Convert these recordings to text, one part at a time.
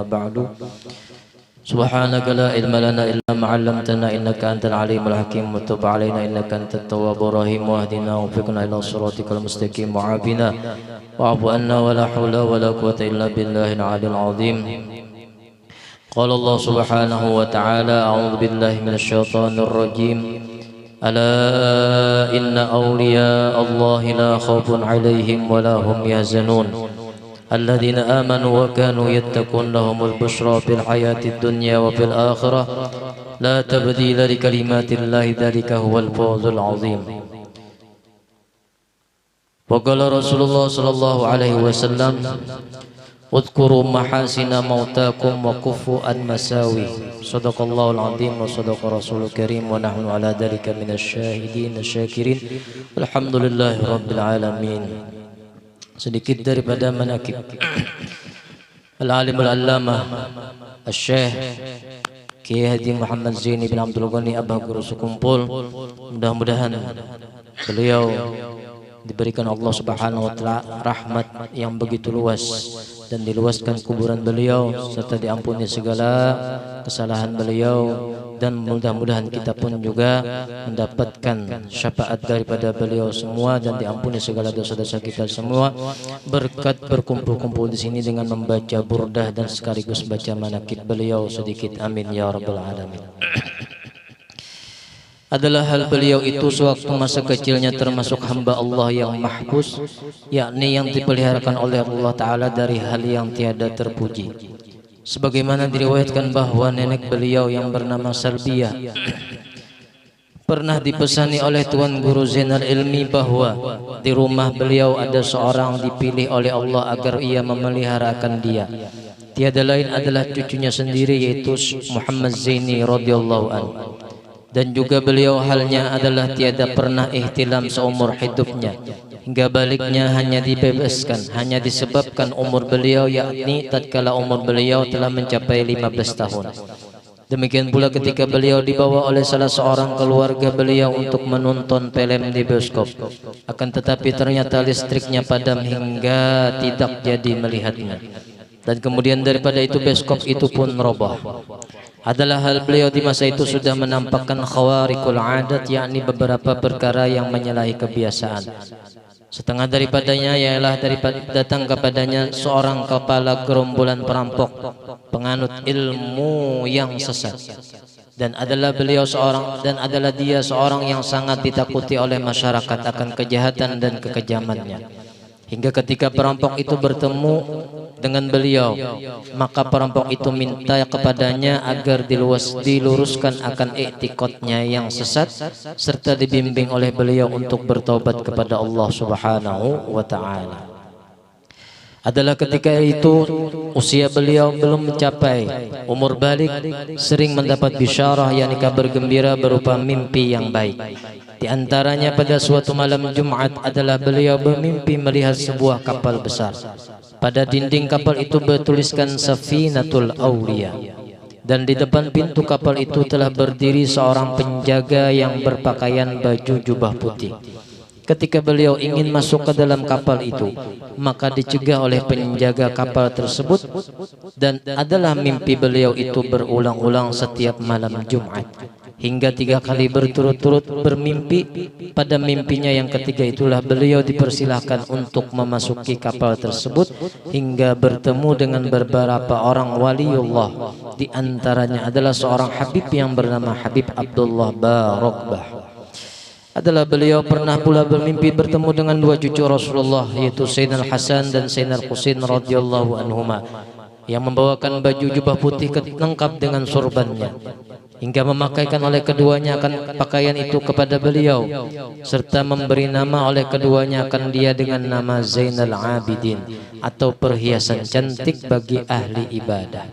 بعد سبحانك لا علم لنا إلا ما علمتنا إنك أنت العليم الحكيم وتب علينا إنك أنت التواب الرحيم واهدنا ووفقنا إلى صراطك المستقيم وعافنا واعف عنا ولا حول ولا قوة إلا بالله العلي العظيم. قال الله سبحانه وتعالى أعوذ بالله من الشيطان الرجيم ألا إن أولياء الله لا خوف عليهم ولا هم يحزنون الذين آمنوا وكانوا يتقون لهم البشرى في الحياة الدنيا وفي الآخرة لا تبديل لكلمات الله ذلك هو الفوز العظيم. وقال رسول الله صلى الله عليه وسلم اذكروا محاسن موتاكم وكفوا عن مساوي. صدق الله العظيم وصدق رسول الكريم ونحن على ذلك من الشاهدين الشاكرين الحمد لله رب العالمين. Sedikit daripada manakib Al-Alim Al-Allamah Al-Syekh Kiai Haji Muhammad Zaini bin Abdul Ghani Abah Guru Sekumpul. Mudah-mudahan beliau diberikan Allah Subhanahu wa Ta'ala rahmat yang begitu luas dan diluaskan kuburan beliau serta diampuni segala kesalahan beliau, dan mudah-mudahan kita pun juga mendapatkan syafaat daripada beliau semua dan diampuni segala dosa-dosa kita semua berkat berkumpul-kumpul di sini dengan membaca burdah dan sekaligus baca manakib beliau sedikit. Amin ya rabbal alamin. Adalah hal beliau itu sewaktu masa kecilnya termasuk hamba Allah yang mahfuz, yakni yang dipeliharakan oleh Allah Ta'ala dari hal yang tiada terpuji. Sebagaimana diriwayatkan bahwa nenek beliau yang bernama Salbiyah pernah dipesani oleh Tuan Guru Zainal Ilmi bahwa di rumah beliau ada seorang dipilih oleh Allah agar ia memeliharakan dia. Tiada lain adalah cucunya sendiri, yaitu Muhammad Zaini radhiyallahu anhu. Dan juga beliau halnya adalah tiada pernah ihtilam seumur hidupnya, hingga baliknya hanya dibebaskan hanya disebabkan umur beliau, yakni tatkala umur beliau telah mencapai 15 tahun. Demikian pula ketika beliau dibawa oleh salah seorang keluarga beliau untuk menonton film di bioskop, akan tetapi ternyata listriknya padam hingga tidak jadi melihatnya, dan kemudian daripada itu bioskop itu pun roboh. Adalah hal beliau di masa itu sudah menampakkan khawariqul adat, yakni beberapa perkara yang menyalahi kebiasaan. Setengah daripadanya ialah datang kepadanya seorang kepala gerombolan perampok penganut ilmu yang sesat, dan adalah dia seorang yang sangat ditakuti oleh masyarakat akan kejahatan dan kekejamannya. Hingga ketika perampok itu bertemu dengan beliau, maka perampok itu minta kepadanya agar diluruskan akan i'tiqadnya yang sesat serta dibimbing oleh beliau untuk bertaubat kepada Allah Subhanahu wa Ta'ala. Adalah ketika itu usia beliau belum mencapai umur balik, sering mendapat bisyarah, yakni kabar gembira berupa mimpi yang baik. Di antaranya pada suatu malam Jumat adalah beliau bermimpi melihat sebuah kapal besar. Pada dinding kapal itu bertuliskan Safinatul Auliya, dan di depan pintu kapal itu telah berdiri seorang penjaga yang berpakaian baju jubah putih. Ketika beliau ingin masuk ke dalam kapal itu, maka dicegah oleh penjaga kapal tersebut, dan adalah mimpi beliau itu berulang-ulang setiap malam Jumat hingga 3 kali berturut-turut bermimpi. Pada mimpinya yang ketiga itulah beliau dipersilahkan untuk memasuki kapal tersebut hingga bertemu dengan beberapa orang waliullah. Di antaranya adalah seorang Habib yang bernama Habib Abdullah Barokbah. Adalah beliau pernah pula bermimpi bertemu dengan 2 cucu Rasulullah, yaitu Sayyidina Hasan dan Sayyidina Husain radhiyallahu anhuma, yang membawakan baju jubah putih lengkap dengan sorbannya, hingga memakaikan oleh keduanya akan pakaian itu kepada beliau, serta memberi nama oleh keduanya akan dia dengan nama Zainal Abidin, atau perhiasan cantik bagi ahli ibadah.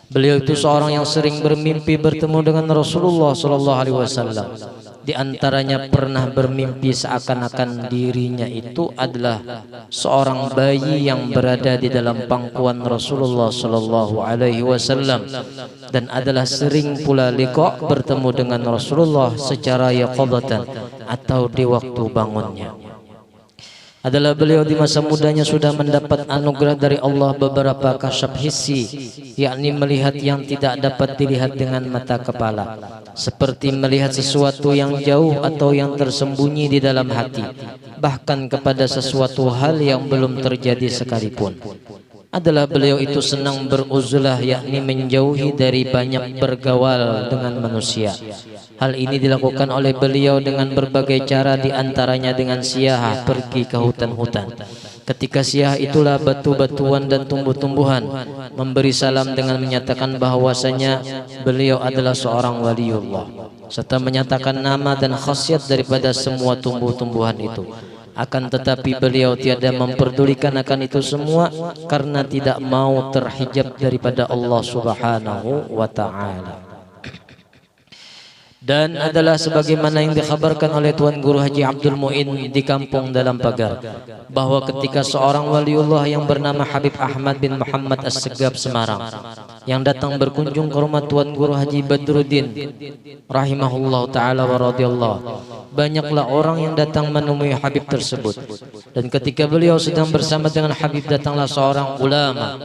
Beliau itu seorang yang sering bermimpi bertemu dengan Rasulullah SAW. Di antaranya pernah bermimpi seakan-akan dirinya itu adalah seorang bayi yang berada di dalam pangkuan Rasulullah SAW, dan adalah sering pula liqa bertemu dengan Rasulullah secara yaqadatan atau di waktu bangunnya. adalah beliau di masa mudanya sudah mendapat anugerah dari Allah beberapa kasyaf hissi, yakni melihat yang tidak dapat dilihat dengan mata kepala, seperti melihat sesuatu yang jauh atau yang tersembunyi di dalam hati, bahkan kepada sesuatu hal yang belum terjadi sekalipun. Adalah beliau itu senang beruzlah, yakni menjauhi dari banyak bergaul dengan manusia. Hal ini dilakukan oleh beliau dengan berbagai cara, diantaranya dengan siah pergi ke hutan-hutan. Ketika siah itulah batu-batuan dan tumbuh-tumbuhan, memberi salam dengan menyatakan bahwasanya beliau adalah seorang waliullah, serta menyatakan nama dan khasiat daripada semua tumbuh-tumbuhan itu. Akan tetapi beliau tiada memperdulikan akan itu semua karena tidak mau terhijab daripada Allah Subhanahu wa ta'ala. Dan adalah sebagaimana yang dikhabarkan oleh Tuan Guru Haji Abdul Mu'in di kampung Dalam Pagar, bahwa ketika seorang waliullah yang bernama Habib Ahmad bin Muhammad As-Segaf Semarang yang datang berkunjung ke rumah Tuan Guru Haji Badruddin rahimahullah ta'ala wa radhiyallahu, banyaklah orang yang datang menemui Habib tersebut. Dan ketika beliau sedang bersama dengan Habib, datanglah seorang ulama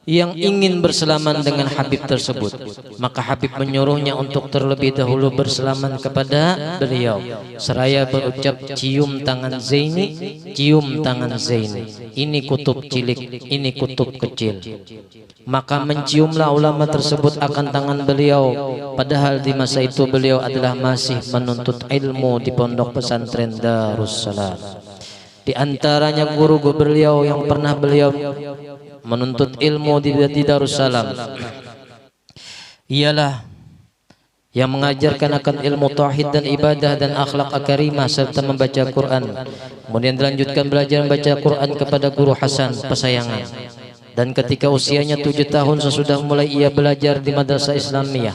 yang ingin bersalaman dengan Habib tersebut. Maka Habib menyuruhnya untuk terlebih dahulu bersalaman kepada beliau, seraya berucap, cium tangan Zaini, cium tangan Zaini, ini kutub cilik, ini kutub kecil. Maka menciumlah ulama tersebut akan tangan beliau, padahal di masa itu beliau adalah masih menuntut ilmu di pondok pesantren Darussalam. Di antaranya guru beliau yang pernah beliau menuntut ilmu di Darussalam ialah yang mengajarkan akan ilmu tauhid dan ibadah dan akhlak karimah serta membaca Quran. Kemudian dilanjutkan belajar membaca Quran kepada guru Hasan Pesayangan. Dan ketika usianya 7 tahun sesudah mulai ia belajar di Madrasah Islamiyah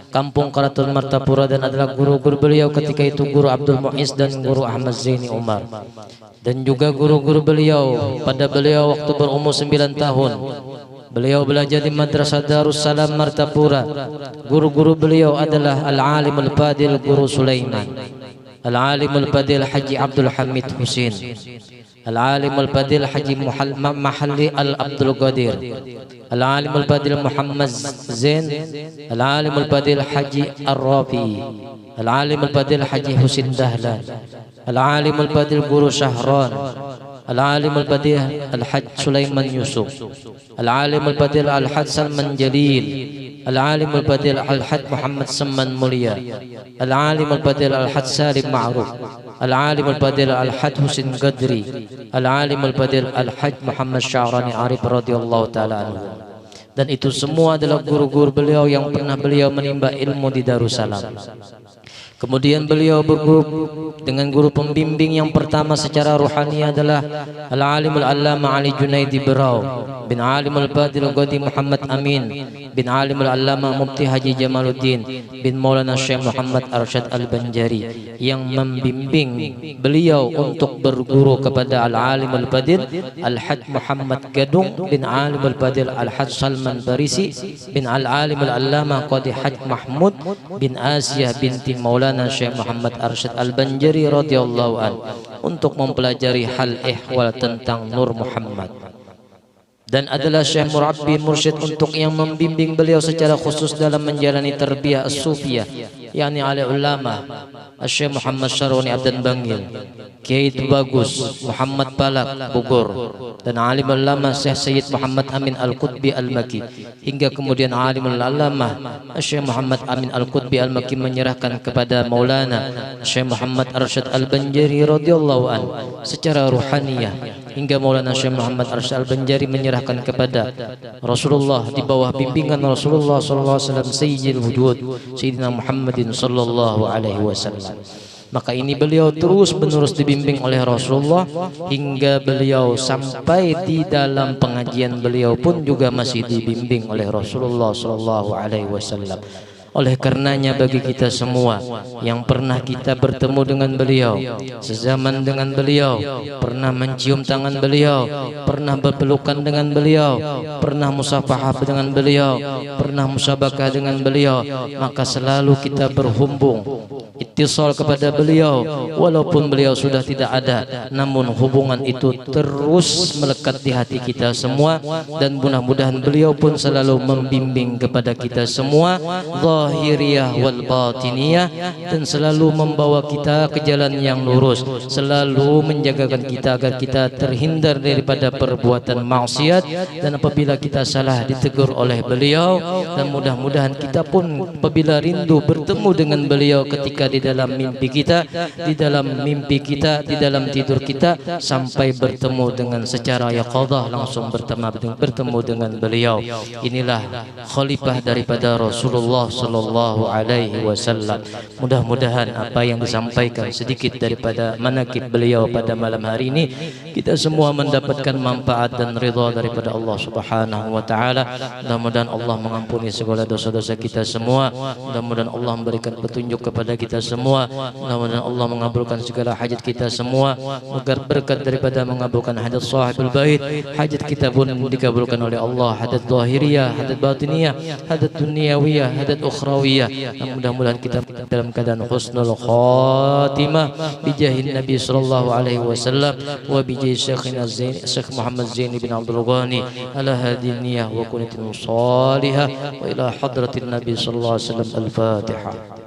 Kampung Karatul Martapura, dan adalah guru-guru beliau ketika itu Guru Abdul Muiz dan Guru Ahmad Zaini Umar, dan juga guru-guru beliau pada beliau waktu berumur 9 tahun. Beliau belajar di Madrasah Darussalam Martapura. Guru-guru beliau adalah Al-Alimul Fadil Guru Sulaiman, Al-Alimul Fadil Haji Abdul Hamid Husin, Al-Alimul Fadil Haji Mahalli Al-Abdul Qadir, Al-Alimul Fadil Muhammad Zain, Al-Alimul Fadil Haji Ar-Rafi, Al-Alimul Fadil Haji Husin Dahlan, Al-Alimul Fadil Guru Syahran, Al-Alimul Fadil Al-Haj Sulaiman Yusuf, Al-Alimul Fadil Al-Haj Salman Jalil, Al-Alimul Fadil Al-Haj Muhammad Samman Mulia, Al-Alimul Fadil Al-Haj Salim Ma'ruf, Al-Alimul Fadil Al-Haj Husin Qadri, Al-Alimul Fadil Al-Haj Muhammad Sya'rani Arif radhiyallahu ta'ala anhu. Dan itu semua adalah guru-guru beliau yang pernah beliau menimba ilmu di Darussalam. Kemudian beliau berguru dengan guru pembimbing yang pertama secara ruhani adalah Al-Alimul Allama Ali Junaidi Berau bin Alimul Fadil Qadi Muhammad Amin bin Alimul Allama Mufti Haji Jamaluddin bin Maulana Syekh Muhammad Arsyad Al-Banjari, yang membimbing beliau untuk berguru kepada Al-Alimul Fadil Al-Haj Muhammad Gadung bin Alimul Fadil Al-Haj Salman Barisi bin Al-Alimul Allama Qadi Haj Mahmud bin Asiyah binti Maulana Syekh Muhammad Arsyad Al-Banjari radhiyallahu an, untuk mempelajari hal ihwal tentang Nur Muhammad. Dan adalah Syekh Murabbi Mursyid untuk yang membimbing beliau secara khusus dalam menjalani tarbiyah as-sufiyah, yakni oleh ulama Syekh Muhammad Syaroni Abdan Bangil, Kiai Tubagus Muhammad Balak Bogor, dan alim ulama Syekh Sayyid Muhammad Amin Al-Qutbi Al-Maki, hingga kemudian alim ulama Syekh Muhammad Amin Al-Qutbi Al-Maki menyerahkan kepada Maulana Syekh Muhammad Arsyad Al-Banjari radhiyallahu an secara ruhaniyah, hingga Maulana Syekh Muhammad Arsyad Al-Banjari menyerahkan kepada Rasulullah di bawah bimbingan Rasulullah sallallahu alaihi wasallam Sayyidil Wujud Sayyidina Muhammadin sallallahu alaihi wasallam. Maka ini beliau terus menerus dibimbing oleh Rasulullah hingga beliau sampai di dalam pengajian beliau pun juga masih dibimbing oleh Rasulullah sallallahu alaihi wasallam. Oleh karenanya bagi kita semua yang pernah kita bertemu dengan beliau, sezaman dengan beliau, pernah mencium tangan beliau, pernah berpelukan dengan beliau, pernah musafahah dengan beliau, pernah musabakah dengan beliau, maka selalu kita berhumbung ittisal kepada beliau walaupun beliau sudah tidak ada, namun hubungan itu terus melekat di hati kita semua, dan mudah-mudahan beliau pun selalu membimbing kepada kita semua zahiriyah wal batiniyah, dan selalu membawa kita ke jalan yang lurus, selalu menjagakan kita agar kita terhindar daripada perbuatan maksiat, dan apabila kita salah ditegur oleh beliau, dan mudah-mudahan kita pun apabila rindu bertemu dengan beliau ketika di dalam mimpi kita, di dalam tidur kita, sampai bertemu dengan secara yaqadah, langsung bertemu dengan beliau. Inilah khalifah daripada Rasulullah sallallahu alaihi wasallam. Mudah-mudahan apa yang disampaikan sedikit daripada manaqib beliau pada malam hari ini, kita semua mendapatkan manfaat dan ridha daripada Allah Subhanahu wa taala. Mudah-mudahan Allah mengampuni segala dosa-dosa kita semua. Mudah-mudahan Allah memberikan petunjuk kepada kita semua. Mudah-mudahan Allah mengabulkan segala hajat kita semua. Agar berkat daripada mengabulkan hajat sahibul bait, hajat kita pun dikabulkan oleh Allah, hajat zahiriyah, hajat batiniyah, hajat dunyawiyah, hajat ukhrawiyah. Mudah-mudahan kita dalam keadaan husnul khatimah bijahin Nabi sallallahu alaihi wasallam wa bijih Syekhina Zain, Syekh Muhammad Zain bin Abdul Ghani ala hadhihi niyah wa kunatin salihah wa ila hadratin Nabi sallallahu alaihi wasallam. Al-Fatihah.